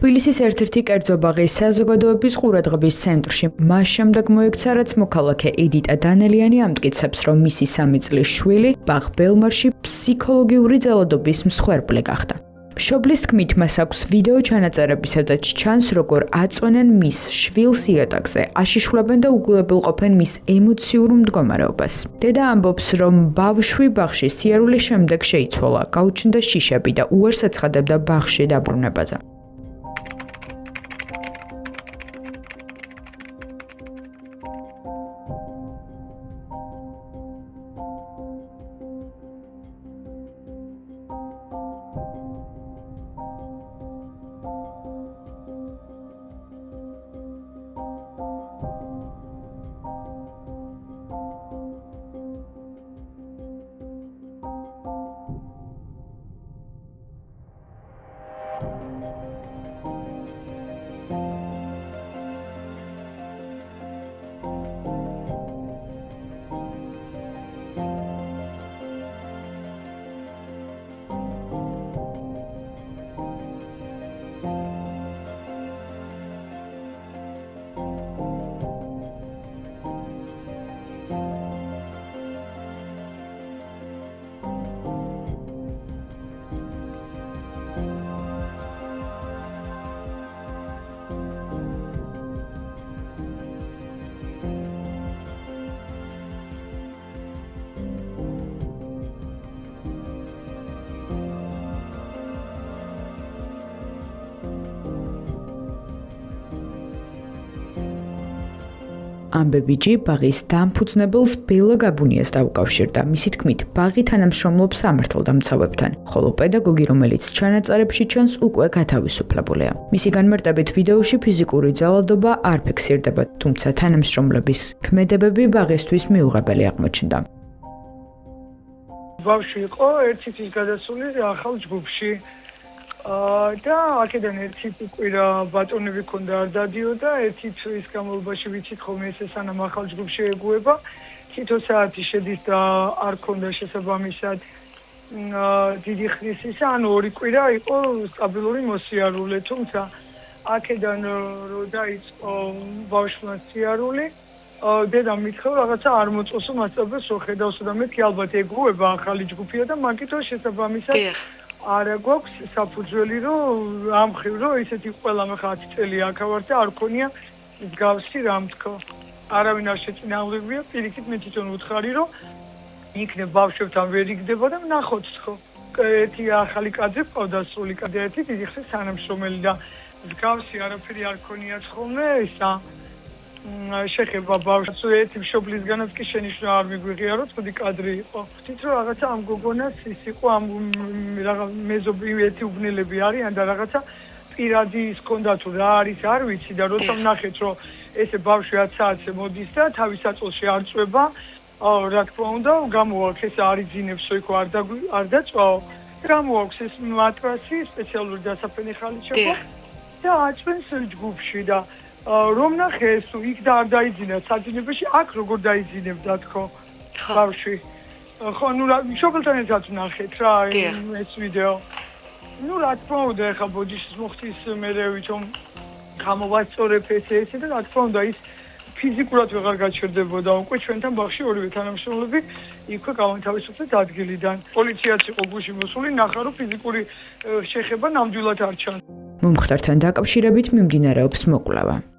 თბილისის ერთ-ერთი კერძო ბაღის საზოგადოების ყურადღების ცენტრში მას შემდეგ მოექცა, რაც მოქალაქე ედიტა დანელიანი ამტკიცებს, რომ მისი 3 წლის შვილი ბაღ ბელმარში ფსიქოლოგიური ძალადობის მსხვერპლი გახდა. მშობლის თქმით, მას აქვს ვიდეო ჩანაწერებისადაც ჩანს, როგორ აწვენენ მის შვილს იატაკზე, აშიშვლებენ და უგულებელყოფენ მის ემოციურ მდგომარეობას. დედა ამბობს, რომ ბავშვი ბაღში სიარულის შემდეგ შეიცვალა, გაუჩნდა შიშები და უარს აცხადებდა ბაღში დაბრუნებაზე. ამბებიჯი ბაღის დამფუძნებელს ბელა გაბუნიას დაუკავშირდა. მისი თქმით, ბაღი თანამშრომლობს სამართალდამცავებთან, ხოლო პედაგოგი, რომელიც ჩანაწერებში ჩანს, უკვე გათავისუფლებულია. მისი განმარტებით, ვიდეოში ფიზიკური ძალადობა არ ფიქსირდება, თუმცა თანამშრომლების ქმედებები ბაღისთვის მიუღებელი აღმოჩნდა. ბავშვი იყო 1 თვის გადასული ახალ ჯგუფში. და აქედან 1 კვირა ბატონები ქონდა არ დადიოდა, 1 თვის განმავლობაში ვიცით ხოლმე ეს სანამ ახალ ჯგუფში ეგუება, თითო საათი შედის და არ ქონდა შესაბამისად დიდი ხნის ისა, ანუ 2 კვირა იყო სტაბილური მოსიარულე, თუმცა აქედან რო დაიწყო ბავშვმა სიარული, დედამ მითხრა რაღაცა არ მოწოსო მასწავლებელს რო ხედავსო და მეთქი ალბათ ეგუება ახალი ჯგუფია და მაგითო შესაბამისად არა გვაქვს საფუძველი, რომ ამ ხრივ რომ ისეთი ყველა მე 10 წელი აქავარ და არ ქონია მსგავსი რამ თქო. არავინ არ შეწინააღმდეგია, პირიქით მე თვითონ ვუთხარი, რომ იქნებ ბავშვებთან ვერ იგდება და ნახოთ ხო. ერთი ახალი კადრი ყავდა სული კადრი, ერთი დიდი ხნის თანამშრომელი და მსგავსი არაფერი არ ქონიათ ხოლმე ისა შეხება ბავშვს ერთი მშობლისგანაც კი შენიშვნა არ მიგვიღია რომ თქო კადრი იყო. ხვდით რომ რაღაცა ამ გოგონას ის იყო ამ მეზობი ერთი უბნელები არიან და რაღაცა პირადი ის ქონდა თუ რა არის არ ვიცი და როცა ვნახეთ რომ ესე ბავშვი 10 საათზე მოდის და თავის საწოლში არ წვება, რა თქმა უნდა გამოაქვს ეს არ იძინებსო იქ არ დაწვაო. გამოაქვს ეს მატრასი სპეციალური დასაფენი ხალიჩება და აჭვენს ჯგუფში და რომ ნახე ეს იქ და არ დაიძინა საძინებაში, აქ როგორ დაიძინებდა თქო ბავშვი. ხო, ნუ მშობელთან ერთად ვნახეთ რა ეს ვიდეო. ნუ რა თქმა უნდა ეხა ბოდიშის მოხდის მერე ვითომ გამოვასწორებ ესე და რა თქმა უნდა ის ფიზიკურად ვეღარ გაჩერდებოდა უკვე ჩვენთან ბაღში ორივე თანამშრომლები იქვე გავანთავისუფლეთ ადგილიდან. პოლიციაც იყო გუში მოსული, ნახა რომ ფიზიკური შეხება ნამდვილად არ ჩანს. მომხდართან დაკავშირებით მიმდინარეობს მოკვლევა.